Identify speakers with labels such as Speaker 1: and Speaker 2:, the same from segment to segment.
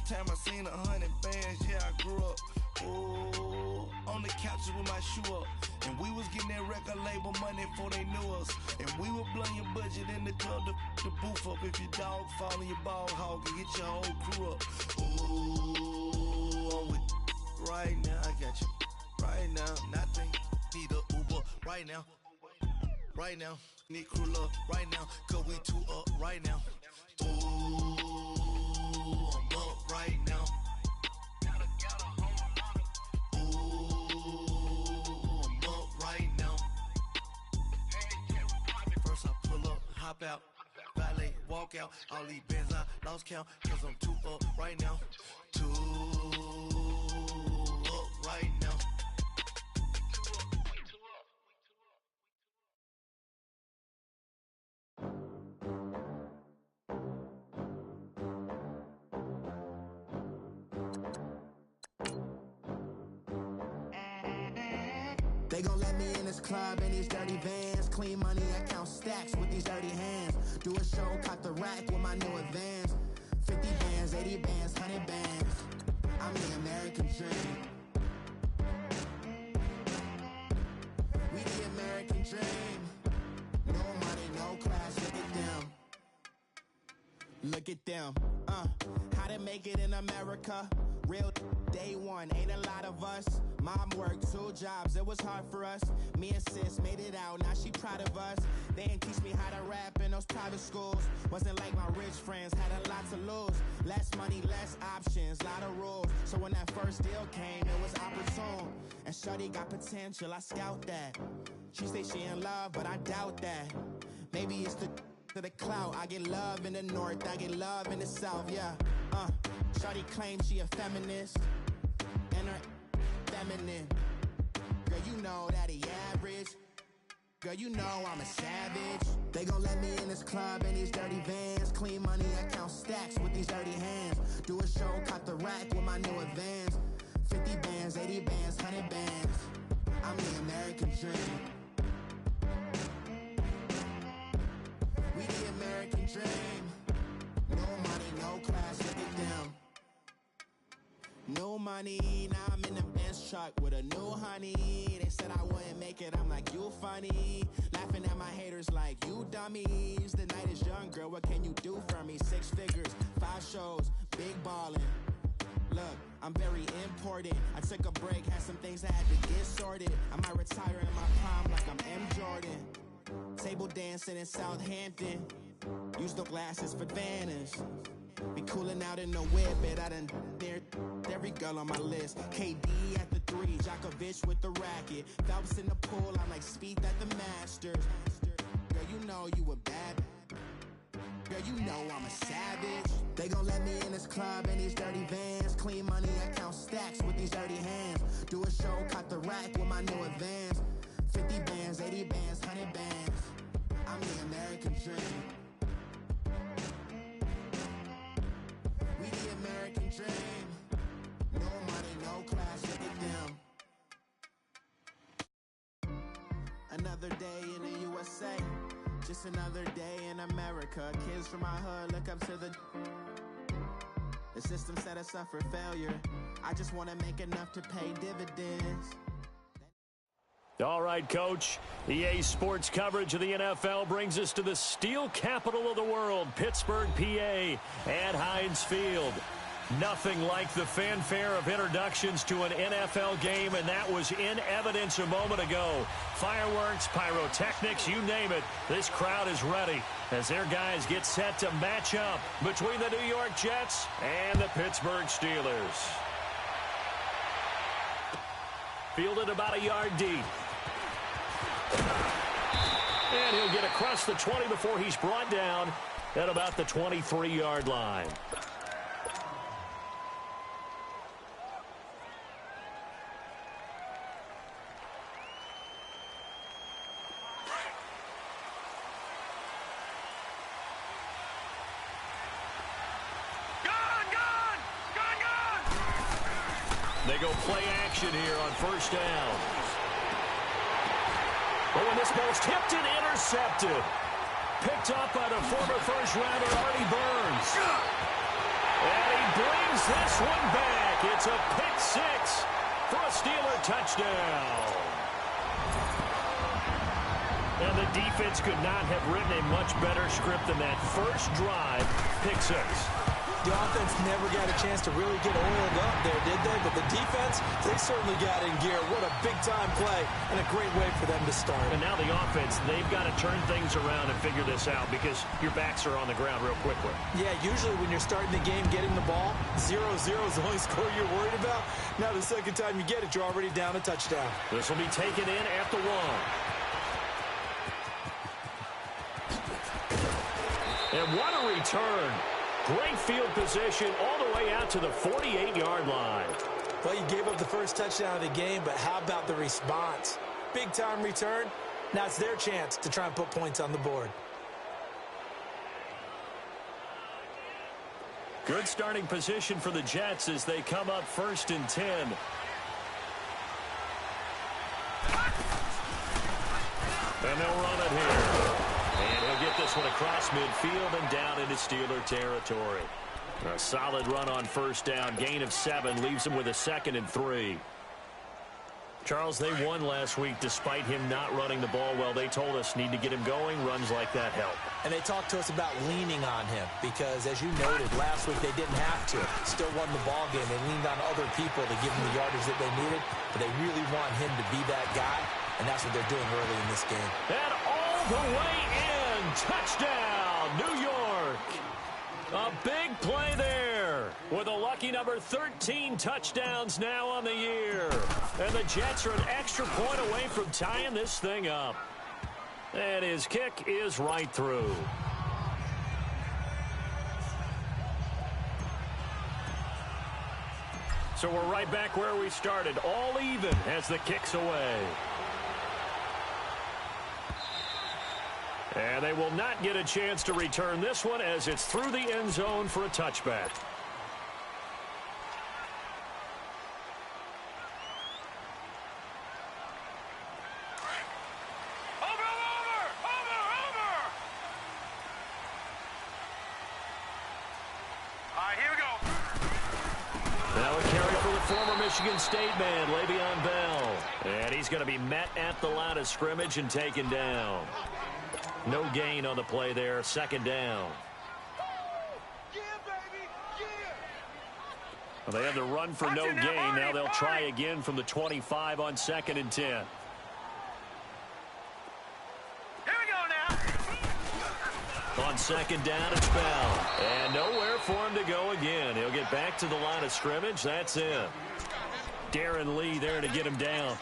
Speaker 1: First time I seen 100 bands, yeah, I grew up. Ooh, on the couches with my shoe up. And we was getting that record label money before they knew us. And we would blow your budget in the club to boof up. If your dog fall in your ball hog and get your whole crew up. Ooh, I'm with right now, I got you. Right now, nothing. Need a Uber right now. Right now, need crew love right now. Cause we two up right now. Ooh, I'm up right now. Hop out, valet, walk out. All these bands I lost count, cause I'm too up right now. Too up right now.
Speaker 2: They gon' let me in this club in these dirty vans. Clean money, I count stacks with these dirty hands. Do a show, caught the rack with my new advance. 50 bands, 80 bands, 100 bands. I'm the American dream. We the American dream. No money, no class, look at them. Look at them, how to make it in America. Real day one, ain't a lot of us. Mom worked 2 jobs, it was hard for us. Me and sis made it out, now she proud of us. They ain't teach me how to rap in those private schools. Wasn't like my rich friends, had a lot to lose. Less money, less options, lot of rules. So when that first deal came, it was opportune. And shorty got potential, I scout that. She say she in love, but I doubt that. Maybe it's to the clout. I get love in the north, I get love in the south, yeah. Shorty claims she a feminist, and her feminine. Girl, you know that he average. Girl, you know I'm a savage. They gon' let me in this club in these dirty vans. Clean money, I count stacks with these dirty hands. Do a show, caught the rack with my new advance. 50 bands, 80 bands, 100 bands. I'm the American dream. We the American dream. No money, no class, look at them. No money, now I'm in the Benz truck with a new honey. They said I wouldn't make it, I'm like, you funny. Laughing at my haters like, you dummies. The night is young, girl, what can you do for me? 6 figures, 5 shows, big ballin'. Look, I'm very important. I took a break, had some things I had to get sorted. I might retire in my prime like I'm M. Jordan. Table dancing in Southampton. Use the glasses for Vannas. Be cooling out in the whip, but I done there every girl on my list. KD at the 3, Djokovic with the racket. Phelps in the pool, I'm like Speed at the Masters. Girl, you know you a bad. Girl, you know I'm a savage. They gon' let me in this club in these dirty vans. Clean money, I count stacks with these dirty hands. Do a show, caught the rack with my new advance. 50 bands, 80 bands, 100 bands. I'm the American dream. We the American dream. No money, no class, look at them. Another day in the USA. Just another day in America. Kids from my hood look up to the system set us up for failure. I just want to make enough to pay dividends.
Speaker 3: All right, Coach. EA Sports coverage of the NFL brings us to the steel capital of the world, Pittsburgh, PA, at Heinz Field. Nothing like the fanfare of introductions to an NFL game, and that was in evidence a moment ago. Fireworks, pyrotechnics, you name it. This crowd is ready as their guys get set to match up between the New York Jets and the Pittsburgh Steelers. Fielded about a yard deep. And he'll get across the 20 before he's brought down at about the 23-yard line. They go play action here on first down. Oh, and this ball's tipped and intercepted. Picked up by the former first-rounder, Artie Burns. And he brings this one back. It's a pick six for a Steeler touchdown. And the defense could not have written a much better script than that first drive, pick six.
Speaker 4: The offense never got a chance to really get oiled up there, did they? But the defense, they certainly got in gear. What a big-time play and a great way for them to start.
Speaker 3: And now the offense, they've got to turn things around and figure this out because your backs are on the ground real quickly. Yeah, usually when you're starting the game, getting the ball, 0-0 is the only score you're worried about. Now the second time you get it, you're already down a touchdown. This will be taken in at the 1. And what a return. Great field position all the way out to the 48-yard line. Well, you gave up the first touchdown of the game, but how about the response? Big-time return. Now it's their chance to try and put points on the board. Good starting position for the Jets as they come up 1st and 10. And they'll run it here. And he'll get this one across midfield and down into Steeler territory. A solid run on first down. Gain of 7 leaves him with a 2nd and 3. Charles, they won last week despite him not running the ball well. They told us need to get him going. Runs like that help. And they talked to us about leaning on him because, as you noted, last week they didn't have to. Still won the ball game. They leaned on other people to give them the yardage that they needed, but they really want him to be that guy, and that's what they're doing early in this game. And all the way in. Touchdown, New York. A big play there with a lucky number 13 touchdowns now on the year. And the Jets are an extra point away from tying this thing up. And his kick is right through. So we're right back where we started, all even as the kick's away. And they will not get a chance to return this one as it's through the end zone for a touchback.
Speaker 5: Over! All right, here we go.
Speaker 3: Now a carry for the former Michigan State man, Le'Veon Bell. And he's going to be met at the line of scrimmage and taken down. No gain on the play there, 2nd down. Well, they had the run for no gain. Now they'll try again from the 25 on 2nd and 10.
Speaker 5: Here we go now.
Speaker 3: On 2nd down, it's Bell. And nowhere for him to go again. He'll get back to the line of scrimmage. That's it. Darren Lee there to get him down.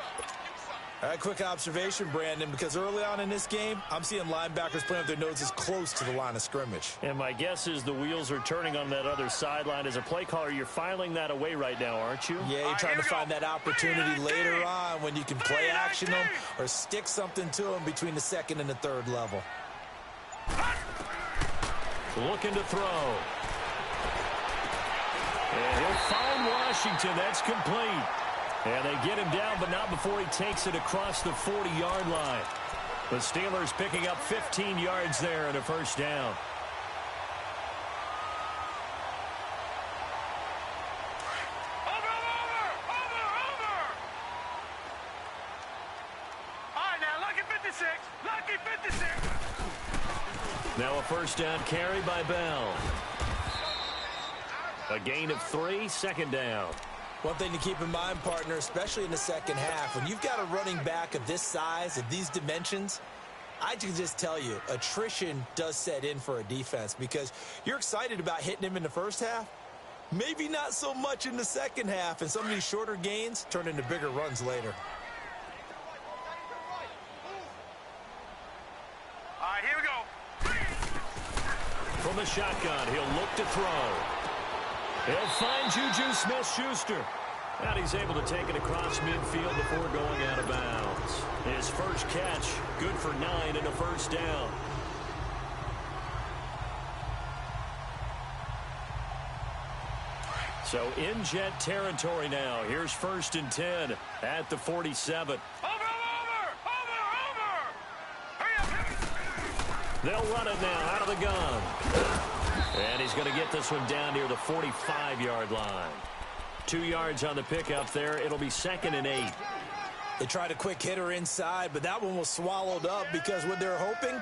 Speaker 4: A quick observation, Brandon, because early on in this game, I'm seeing linebackers playing with their noses close to the line of scrimmage.
Speaker 3: And my guess is the wheels are turning on that other sideline. As a play caller, you're filing that away right now, aren't you?
Speaker 4: Yeah, you're trying to find that opportunity later on when you can play action them or stick something to them between the 2nd and the 3rd level.
Speaker 3: Looking to throw. And he'll find Washington. That's complete. And they get him down, but not before he takes it across the 40-yard line. The Steelers picking up 15 yards there and a first down.
Speaker 5: Over! All right, now, lucky 56. Lucky 56.
Speaker 3: Now a first down carry by Bell. A gain of 3, 2nd down.
Speaker 4: One thing to keep in mind, partner, especially in the second half, when you've got a running back of this size, of these dimensions, I can just tell you, attrition does set in for a defense because you're excited about hitting him in the first half, maybe not so much in the second half, and some of these shorter gains turn into bigger runs later.
Speaker 5: All right, here we go.
Speaker 3: From the shotgun, he'll look to throw. He'll find Juju Smith-Schuster. And he's able to take it across midfield before going out of bounds. His first catch, good for 9 and a first down. So in Jet territory now. Here's 1st and 10 at the 47.
Speaker 5: Over! Hurry up!
Speaker 3: They'll run it now out of the gun. And he's going to get this one down near the 45-yard line. 2 yards on the pickup there. It'll be 2nd and 8.
Speaker 4: They tried a quick hitter inside, but that one was swallowed up because what they're hoping,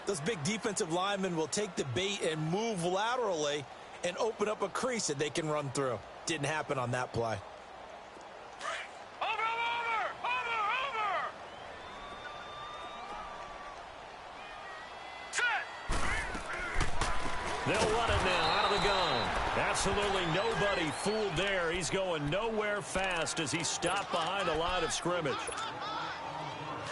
Speaker 4: those big defensive linemen will take the bait and move laterally and open up a crease that they can run through. Didn't happen on that play.
Speaker 3: They'll run it now out of the gun. Absolutely nobody fooled there. He's going nowhere fast as he stopped behind the line of scrimmage.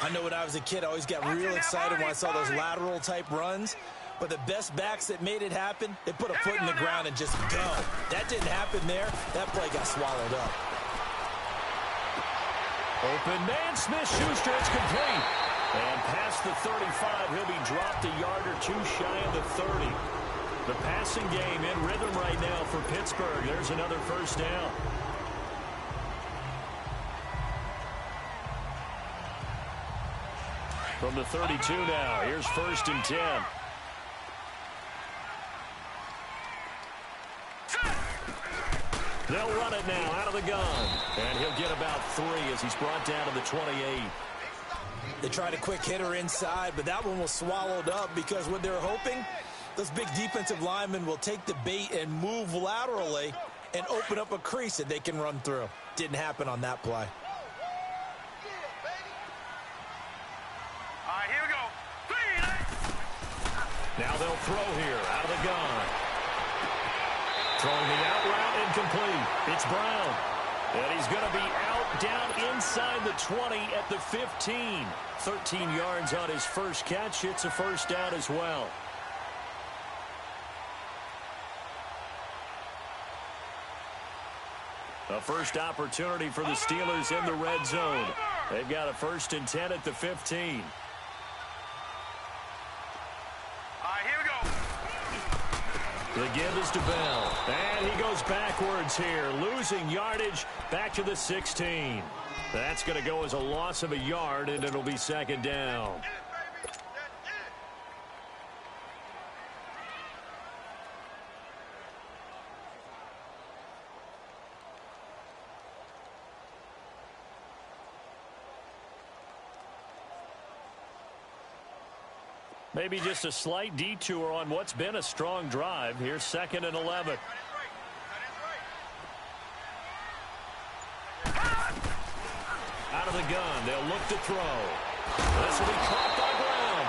Speaker 4: I know when I was a kid, I always got real excited when I saw those lateral type runs. But the best backs that made it happen, they put a foot in the ground and just go. That didn't happen there. That play got swallowed up.
Speaker 3: Open man, Smith-Schuster, it's complete. And past the 35, he'll be dropped a yard or two shy of the 30. The passing game in rhythm right now for Pittsburgh. There's another first down. From the 32 now, here's 1st and 10. They'll run it now out of the gun. And he'll get about 3 as he's brought down to the 28.
Speaker 4: They tried a quick hitter inside, but that one was swallowed up because what they're hoping, those big defensive linemen will take the bait and move laterally and open up a crease that they can run through. Didn't happen on that play.
Speaker 5: All right, here we go.
Speaker 3: Now they'll throw here out of the gun. Throwing the out route incomplete. It's Brown. And he's going to be out down inside the 20 at the 15. 13 yards on his first catch. It's a first down as well. A first opportunity for the Steelers in the red zone. They've got a 1st and 10 at the 15.
Speaker 5: All right, here we go.
Speaker 3: The give is to Bell. And he goes backwards here, losing yardage back to the 16. That's going to go as a loss of a yard, and it'll be 2nd down. Maybe just a slight detour on what's been a strong drive. Here's 2nd and 11. Out of the gun, they'll look to throw. This will be caught by Brown.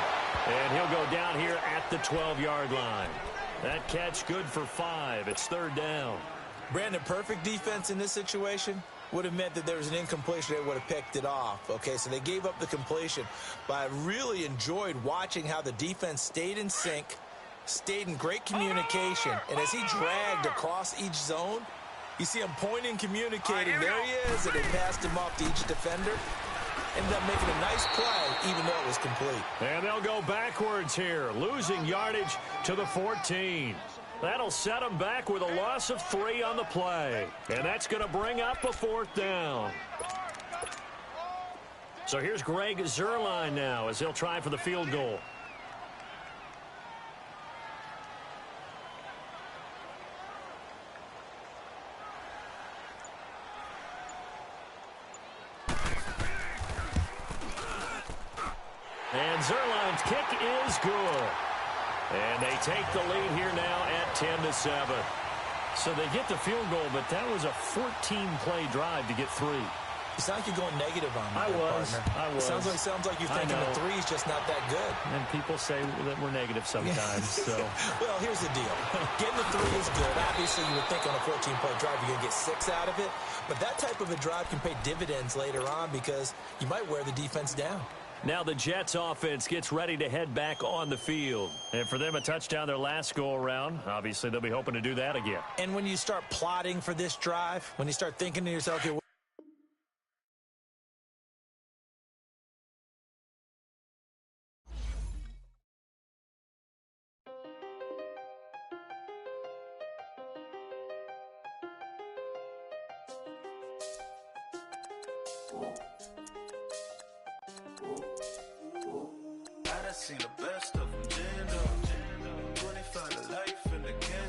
Speaker 3: And he'll go down here at the 12-yard line. That catch good for 5. It's 3rd down.
Speaker 4: Brandon, perfect defense in this situation would have meant that there was an incompletion. They would have picked it off. Okay, so they gave up the completion. But I really enjoyed watching how the defense stayed in sync, stayed in great communication. And as he dragged across each zone, you see him pointing, communicating. There he is, and they passed him off to each defender. Ended up making a nice play, even though it was complete.
Speaker 3: And they'll go backwards here, losing yardage to the 14. That'll set them back with a loss of 3 on the play. And that's going to bring up a 4th down. So here's Greg Zuerlein now as he'll try for the field goal. And Zuerlein's kick is good. And they take the lead here now at 10-7. So they get the field goal, but that was a 14-play drive to get 3.
Speaker 4: You sound like you're going negative on me,
Speaker 3: I was.
Speaker 4: It sounds like you're thinking the 3 is just not that good.
Speaker 3: And people say that we're negative sometimes. So,
Speaker 4: well, here's the deal. Getting the 3 is good. Obviously, you would think on a 14-play drive you're going to get 6 out of it. But that type of a drive can pay dividends later on because you might wear the defense down.
Speaker 3: Now the Jets offense gets ready to head back on the field. And for them, a touchdown their last go-around. Obviously, they'll be hoping to do that again.
Speaker 4: And when you start plotting for this drive, when you start thinking to yourself,
Speaker 1: I done seen the best of them, jammed up. 25 to life in the can.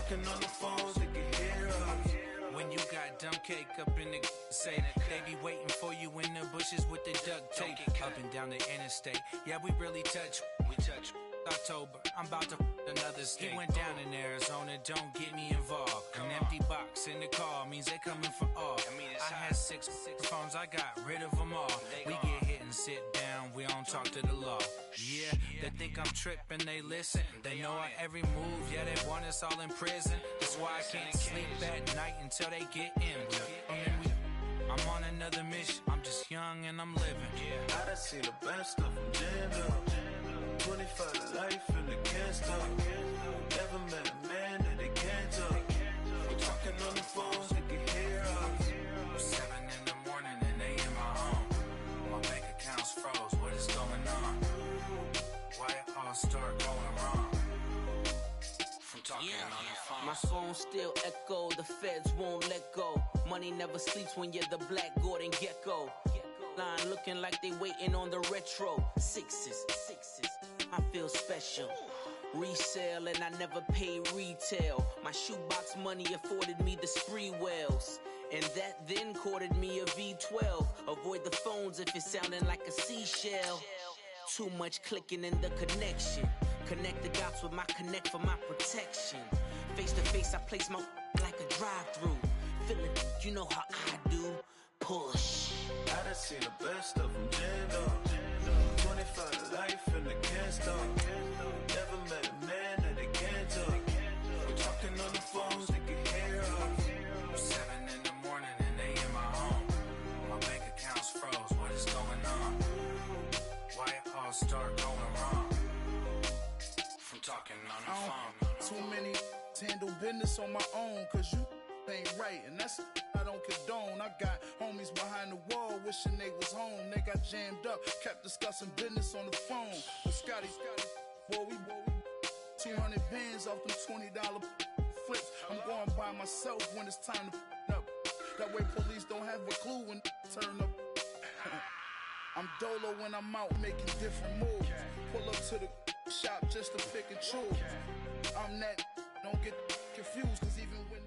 Speaker 1: talking on the phones, they can hear us.
Speaker 6: When you got dumb cake up in the say, they be waiting for you in the bushes with the duct tape. Up and down the interstate, yeah, we really touch. We touch. October, I'm about to another state. He went down in Arizona, don't get me involved. An empty box in the car means they coming for all. I had six phones, I got rid of them all. We get hit and sit down, we don't talk to the law. Yeah, they think I'm tripping, they listen. They know our every move, yeah, they want us all in prison. That's why I can't sleep at night until they get in. I'm on another mission, I'm just young and I'm living.
Speaker 1: I done seen the best of them jammed up. 25 to life and they can't stop. Never met a man that they can't talk. We're talking on the phones, they can hear us.
Speaker 6: 7 in the morning and they in my home. My bank account's froze, what is going on? Why it all start going wrong? From talking on the phone.
Speaker 7: My phone still echo, the feds won't let go. Money never sleeps when you're the Black Gordon Gecko. Line looking like they waiting on the retro. Sixes, I feel special. Resale and I never pay retail. My shoebox money afforded me the spree wells. And that then courted me a V12. Avoid the phones if it's sounding like a seashell. Too much clicking in the connection. Connect the dots with my connect for my protection. Face to face I place my like a drive-through. Feeling, you know how I do. Push.
Speaker 1: I done seen the best of them jammed up. 25 to life and they can't stop. Never met a man that they can't talk. We're talking on the phones, they can hear us.
Speaker 6: 7 in the morning and they in my home. My bank account's froze, what is going on? Why it all start going wrong? From talking on the phone.
Speaker 8: Too many handle business on my own, cause you ain't right, and that's I don't condone. I got homies behind the wall wishing they was home. They got jammed up, kept discussing business on the phone. But Scotty, boy, we 200 bands off them $20 flips. I'm going by myself when it's time to up. That way police don't have a clue when turn up. I'm dolo when I'm out making different moves. Pull up to the shop just to pick and choose. I'm that, don't get confused, cause even when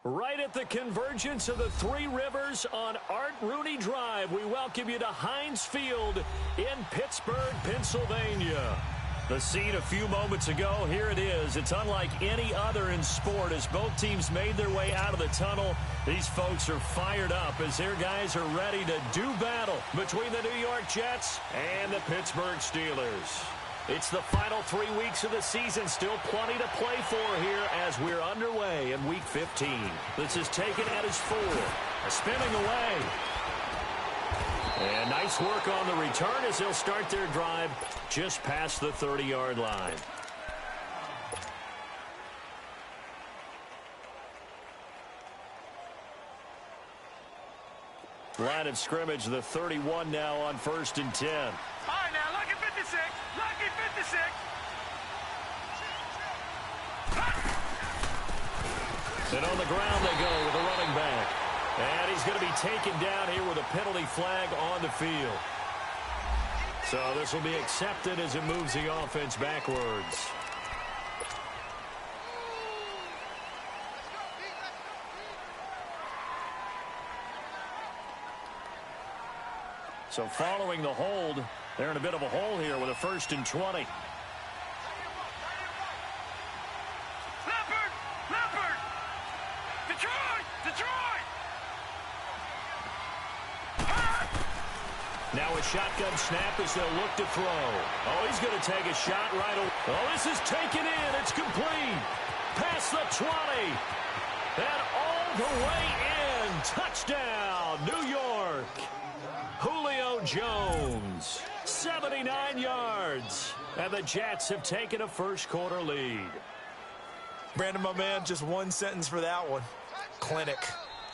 Speaker 3: Right at the convergence of the Three Rivers on Art Rooney Drive, we welcome you to Heinz Field in Pittsburgh, Pennsylvania. The scene a few moments ago, here it is. It's unlike any other in sport as both teams made their way out of the tunnel. These folks are fired up as their guys are ready to do battle between the New York Jets and the Pittsburgh Steelers. It's the final 3 weeks of the season. Still plenty to play for here as we're underway in Week 15. This is taken at his 4. Spinning away. And nice work on the return as they'll start their drive just past the 30-yard line. Line of scrimmage, the 31 now on 1st and 10.
Speaker 5: All right, now, lucky 56. Lucky 56.
Speaker 3: And on the ground they go with a running back. And he's going to be taken down here with a penalty flag on the field. So this will be accepted as it moves the offense backwards. So following the hold, they're in a bit of a hole here with a 1st and 20.
Speaker 5: Leopard! Detroit!
Speaker 3: Now a shotgun snap as they'll look to throw. Oh, he's going to take a shot right away. Oh, this is taken in. It's complete. Past the 20. And all the way in. Touchdown, New York. Julio Jones, 79 yards. And the Jets have taken a first-quarter lead.
Speaker 4: Brandon, my man, just one sentence for that one. Clinic.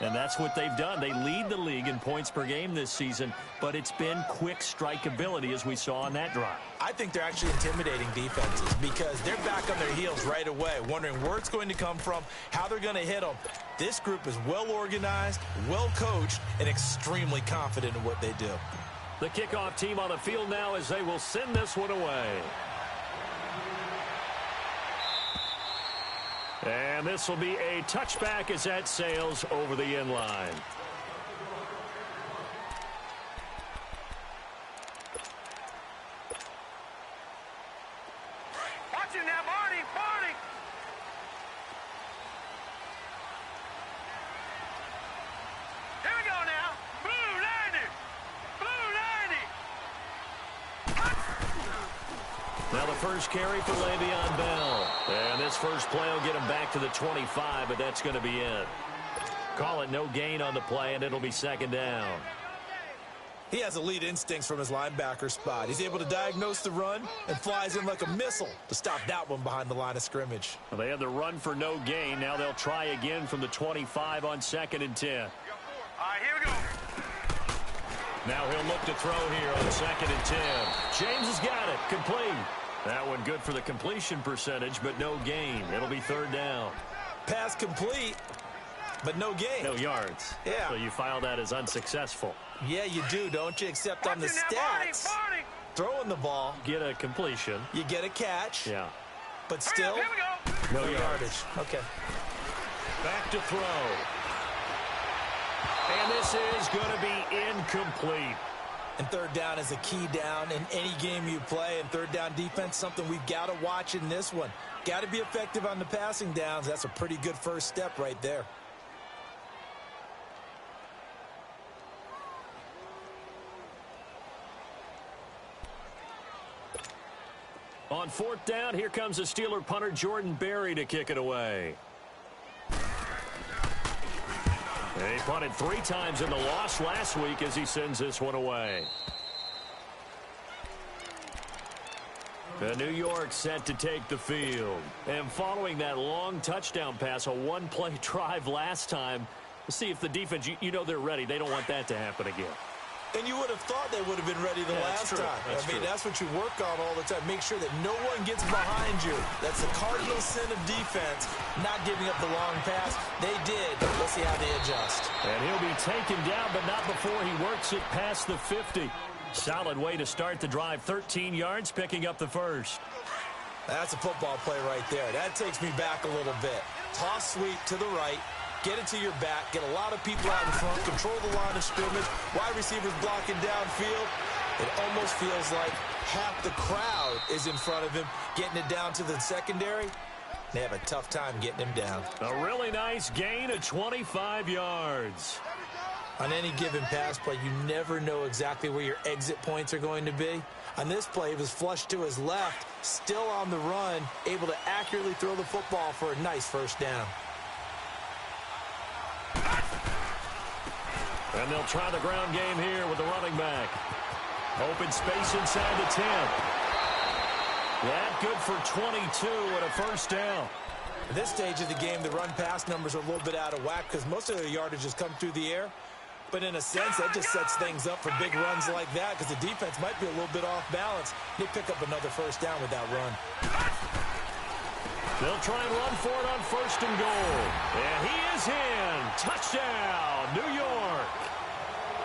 Speaker 3: And that's what they've done. They lead the league in points per game this season, but it's been quick strike ability as we saw on that drive.
Speaker 4: I think they're actually intimidating defenses because they're back on their heels right away, wondering where it's going to come from, how they're going to hit them. This group is well organized, well coached, and extremely confident in what they do.
Speaker 3: The kickoff team on the field now as they will send this one away. And this will be a touchback as that sails over the end line.
Speaker 5: Watch him now, Barney! Barney! Here we go now. Blue 90! Blue 90!
Speaker 3: Now the first carry for Le'Veon Bell. And this first play will get him back to the 25, but that's going to be it. Call it no gain on the play, and it'll be second down.
Speaker 4: He has elite instincts from his linebacker spot. He's able to diagnose the run and flies in like a missile to stop that one behind the line of scrimmage.
Speaker 3: Well, they had the run for no gain. Now they'll try again from the 25 on 2nd and 10.
Speaker 5: All right, here we go.
Speaker 3: Now he'll look to throw here on 2nd and 10. James has got it. Complete. That one good for the completion percentage, but no gain. It'll be third down.
Speaker 4: Pass complete, but no gain.
Speaker 3: No yards.
Speaker 4: Yeah.
Speaker 3: So you file that as unsuccessful.
Speaker 4: Yeah, you do, don't you? Except on the stats, throwing the ball,
Speaker 3: Get a completion.
Speaker 4: you get a catch,
Speaker 3: Yeah.
Speaker 4: but still,
Speaker 5: Here we go.
Speaker 3: No
Speaker 4: yardage. Okay.
Speaker 3: Back to throw. And this is going to be incomplete.
Speaker 4: And third down is a key down in any game you play. And third down defense, something we've got to watch in this one. Got to be effective on the passing downs. That's a pretty good first step right there.
Speaker 3: On 4th down, here comes the Steeler punter Jordan Berry to kick it away. He punted 3 times in the loss last week as he sends this one away. The New York set to take the field. And following that long touchdown pass, a one-play drive last time, we'll see if the defense, you know they're ready. They don't want that to happen again.
Speaker 4: And you would have thought they would have been ready the last time. That's what you work on all the time. Make sure that no one gets behind you. That's the cardinal sin of defense, not giving up the long pass. They did. Let's see how they adjust.
Speaker 3: And he'll be taken down, but not before he works it past the 50. Solid way to start the drive. 13 yards, picking up the first.
Speaker 4: That's a football play right there. That takes me back a little bit. Toss sweep to the right. Get it to your back, get a lot of people out in front, control the line of scrimmage, wide receivers blocking downfield. It almost feels like half the crowd is in front of him, getting it down to the secondary. They have a tough time getting him down.
Speaker 3: A really nice gain of 25 yards.
Speaker 4: On any given pass play, you never know exactly where your exit points are going to be. On this play, he was flushed to his left, still on the run, able to accurately throw the football for a nice first down.
Speaker 3: And they'll try the ground game here with the running back. Open space inside the 10. That good for 22 and a first down.
Speaker 4: At this stage of the game, the run-pass numbers are a little bit out of whack because most of their yardage has come through the air. But in a sense, that just sets things up for big runs like that because the defense might be a little bit off balance. They pick up another first down with that run.
Speaker 3: They'll try and run for it on 1st and goal. And he is in. Touchdown, New York.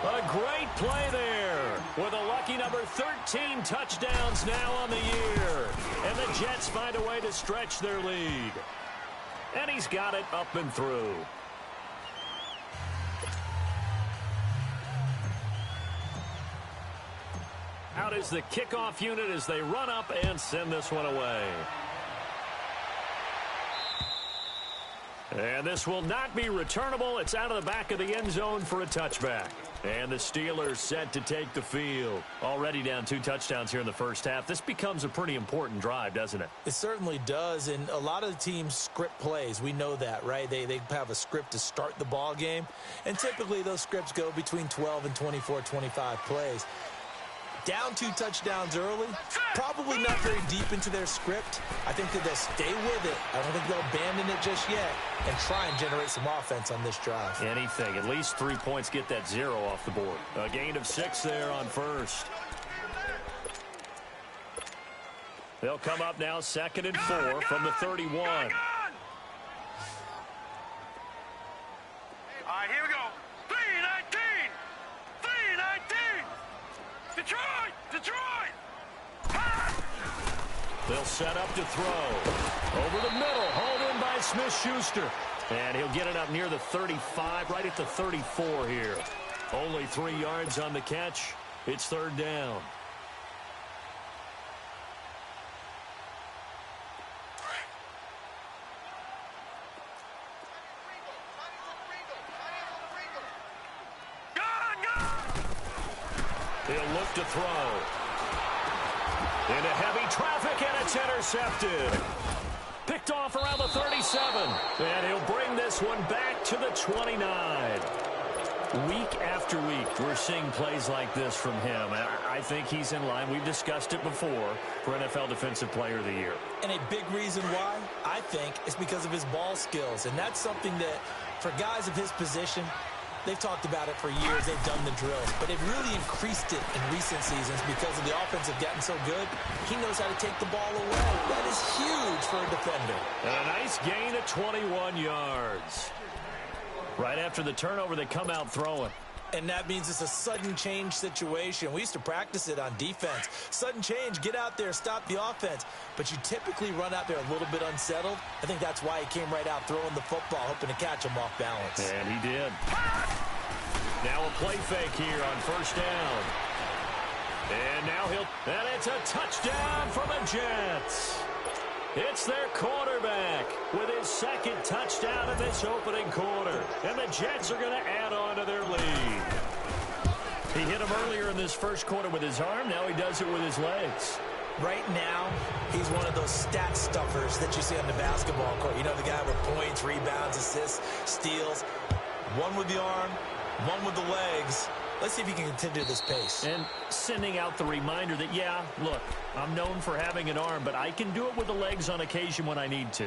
Speaker 3: A great play there with a lucky number 13 touchdowns now on the year. And the Jets find a way to stretch their lead. And he's got it up and through. Out is the kickoff unit as they run up and send this one away. And this will not be returnable. It's out of the back of the end zone for a touchback. And the Steelers set to take the field. Already down 2 touchdowns here in the first half. This becomes a pretty important drive, doesn't it?
Speaker 4: It certainly does, and a lot of the teams script plays. We know that, right? They have a script to start the ball game, and typically those scripts go between 12 and 24, 25 plays. Down 2 touchdowns early, probably not very deep into their script. I think that they'll stay with it. I don't think they'll abandon it just yet and try and generate some offense on this drive.
Speaker 3: Anything. At least 3 points, get that 0 off the board. A gain of 6 there on first. They'll come up now 2nd and 4 from the 31.
Speaker 5: All right, here we go. 3-19. 3-19. Detroit! Detroit!
Speaker 3: They'll set up to throw. Over the middle, hauled in by by Smith-Schuster. And he'll get it up near the 35, right at the 34 here. Only 3 yards on the catch. It's third down. He'll look to throw. Into heavy traffic, and it's intercepted. Picked off around the 37. And he'll bring this one back to the 29. Week after week, we're seeing plays like this from him. I think he's in line. We've discussed it before for NFL Defensive Player of the Year.
Speaker 4: And a big reason why, I think, is because of his ball skills. And that's something that, for guys of his position, they've talked about it for years. They've done the drills. But they've really increased it in recent seasons because of the offense have gotten so good. He knows how to take the ball away. That is huge for a defender.
Speaker 3: And a nice gain of 21 yards. Right after the turnover, they come out throwing.
Speaker 4: And that means it's a sudden change situation. We used to practice it on defense. Sudden change, get out there, stop the offense. But you typically run out there a little bit unsettled. I think that's why he came right out throwing the football, hoping to catch him off balance.
Speaker 3: And he did. Now a play fake here on first down. And now and it's a touchdown for the Jets. It's their quarterback with his second touchdown in this opening quarter. And the Jets are going to add on to their lead. He hit him earlier in this first quarter with his arm. Now he does it with his legs.
Speaker 4: Right now, he's one of those stat stuffers that you see on the basketball court. You know, the guy with points, rebounds, assists, steals. One with the arm, one with the legs. Let's see if he can continue this pace.
Speaker 3: And sending out the reminder that, yeah, look, I'm known for having an arm, but I can do it with the legs on occasion when I need to.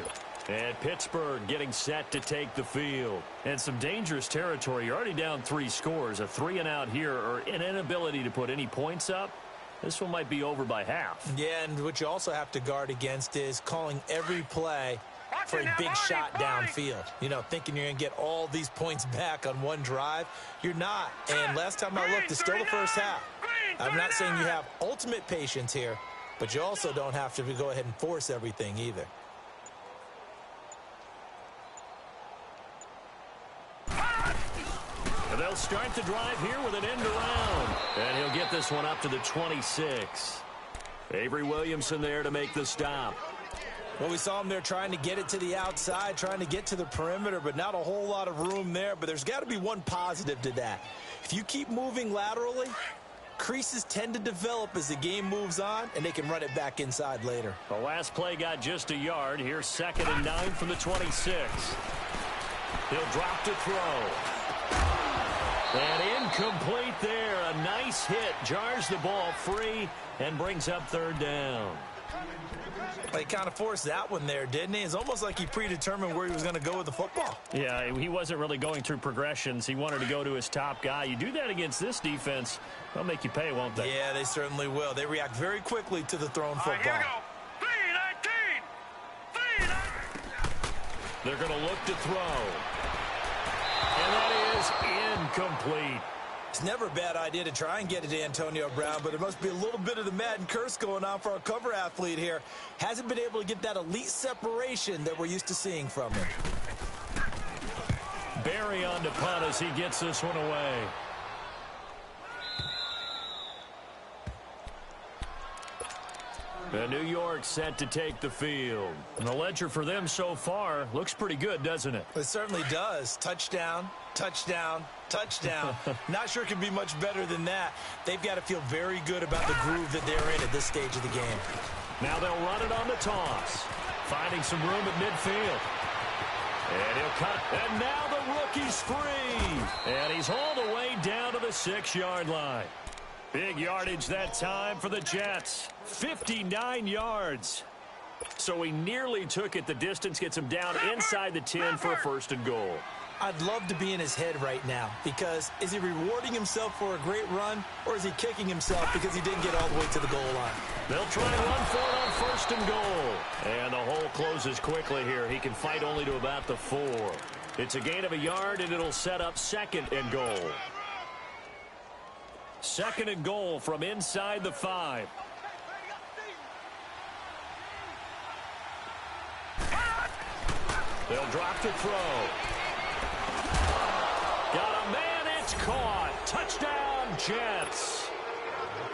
Speaker 3: And Pittsburgh getting set to take the field. And some dangerous territory. You're already down 3 scores. A 3-and-out here, or an inability to put any points up. This one might be over by half.
Speaker 4: Yeah, and what you also have to guard against is calling every play for a big shot downfield. You know, thinking you're going to get all these points back on one drive. You're not. And last time I looked, it's still the first half. I'm not saying you have ultimate patience here, but you also don't have to go ahead and force everything either.
Speaker 3: And they'll start the drive here with an end around. And he'll get this one up to the 26. Avery Williamson there to make the stop.
Speaker 4: Well, we saw him there trying to get it to the outside, trying to get to the perimeter, but not a whole lot of room there. But there's got to be one positive to that. If you keep moving laterally, creases tend to develop as the game moves on, and they can run it back inside later.
Speaker 3: The last play got just a yard. Here's 2nd and 9 from the 26. He'll drop to throw. And incomplete there. A nice hit. Jars the ball free and brings up 3rd down.
Speaker 4: He kind of forced that one there, didn't he? It's almost like he predetermined where he was going to go with the football.
Speaker 3: Yeah, he wasn't really going through progressions. He wanted to go to his top guy. You do that against this defense, they'll make you pay, won't they?
Speaker 4: Yeah, they certainly will. They react very quickly to the thrown football.
Speaker 5: Here we go. 3-19. 3-19.
Speaker 3: They're going to look to throw. And that is incomplete.
Speaker 4: It's never a bad idea to try and get it to Antonio Brown, but there must be a little bit of the Madden curse going on for our cover athlete here. Hasn't been able to get that elite separation that we're used to seeing from him.
Speaker 3: Barry on to punt as he gets this one away. And New York set to take the field. And the ledger for them so far looks pretty good, doesn't it?
Speaker 4: It certainly does. Touchdown, touchdown, touchdown. Not sure it can be much better than that. They've got to feel very good about the groove that they're in at this stage of the game.
Speaker 3: Now they'll run it on the toss. Finding some room at midfield. And he'll cut. And now the rookie's free. And he's all the way down to the 6-yard line. Big yardage that time for the Jets. 59 yards. So he nearly took it the distance, gets him down inside the 10 for a 1st and goal.
Speaker 4: I'd love to be in his head right now, because is he rewarding himself for a great run, or is he kicking himself because he didn't get all the way to the goal line?
Speaker 3: They'll try and run for it on 1st and goal. And the hole closes quickly here. He can fight only to about the 4. It's a gain of a yard, and it'll set up 2nd and goal. 2nd and goal from inside the 5. They'll drop to throw. Got a man, it's caught. Touchdown, Jets.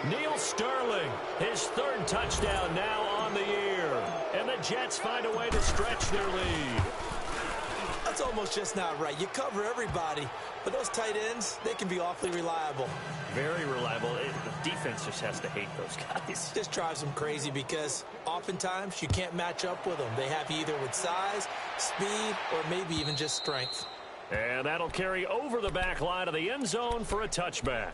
Speaker 3: Neil Sterling, his third touchdown now on the year. And the Jets find a way to stretch their lead.
Speaker 4: That's almost just not right. You cover everybody, but those tight ends, they can be awfully reliable.
Speaker 3: Very reliable. The defense just has to hate those guys.
Speaker 4: This drives them crazy because oftentimes you can't match up with them. They have you either with size, speed, or maybe even just strength.
Speaker 3: And that'll carry over the back line of the end zone for a touchback.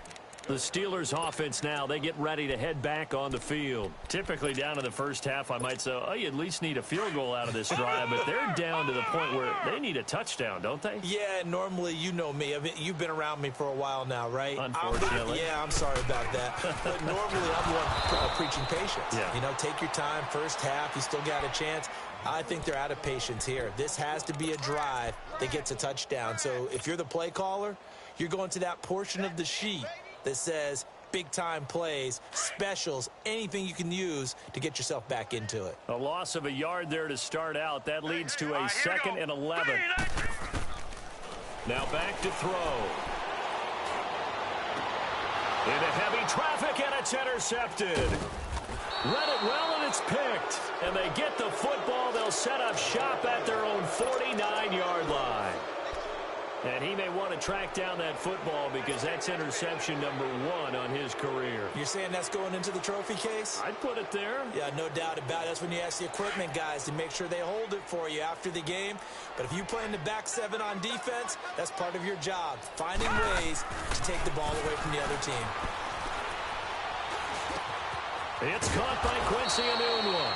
Speaker 3: The Steelers offense now, they get ready to head back on the field. Typically down in the first half, I might say, oh, you at least need a field goal out of this drive, but they're down to the point where they need a touchdown, don't they?
Speaker 4: Yeah, normally, you know me. You've been around me for a while now, right?
Speaker 3: Unfortunately.
Speaker 4: Yeah, I'm sorry about that. But normally, I'm one preaching patience.
Speaker 3: Yeah.
Speaker 4: You know, take your time, first half, you still got a chance. I think they're out of patience here. This has to be a drive that gets a touchdown. So if you're the play caller, you're going to that portion of the sheet that says big-time plays, specials, anything you can use to get yourself back into it.
Speaker 3: A loss of a yard there to start out. That leads to a 2nd and 11. Now back to throw. Into heavy traffic, and it's intercepted. Read it well, and it's picked. And they get the football. They'll set up shop at their own 49-yard line. And he may want to track down that football because that's interception number 1 on his career.
Speaker 4: You're saying that's going into the trophy case?
Speaker 3: I'd put it there.
Speaker 4: Yeah, no doubt about it. That's when you ask the equipment guys to make sure they hold it for you after the game. But if you play in the back 7 on defense, that's part of your job, finding ways to take the ball away from the other team.
Speaker 3: It's caught by Quincy Enunwa.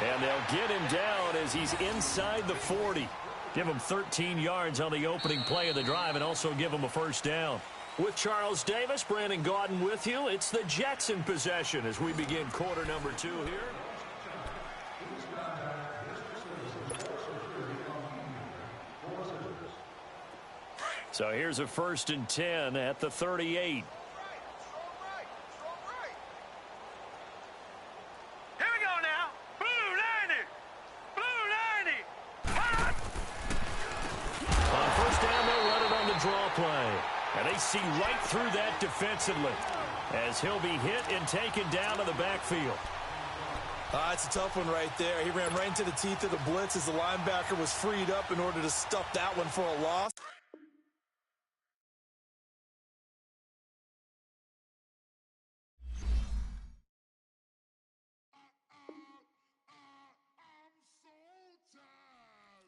Speaker 3: And they'll get him down as he's inside the 40. Give him 13 yards on the opening play of the drive and also give him a first down. With Charles Davis, Brandon Gaudin with you. It's the Jets in possession as we begin quarter number 2 here. So here's a 1st and 10 at the 38. Draw play. And they see right through that defensively as he'll be hit and taken down to the backfield.
Speaker 4: It's a tough one right there. He ran right into the teeth of the blitz as the linebacker was freed up in order to stuff that one for a loss.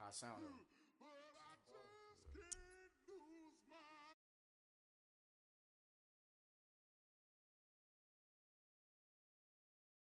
Speaker 8: I sound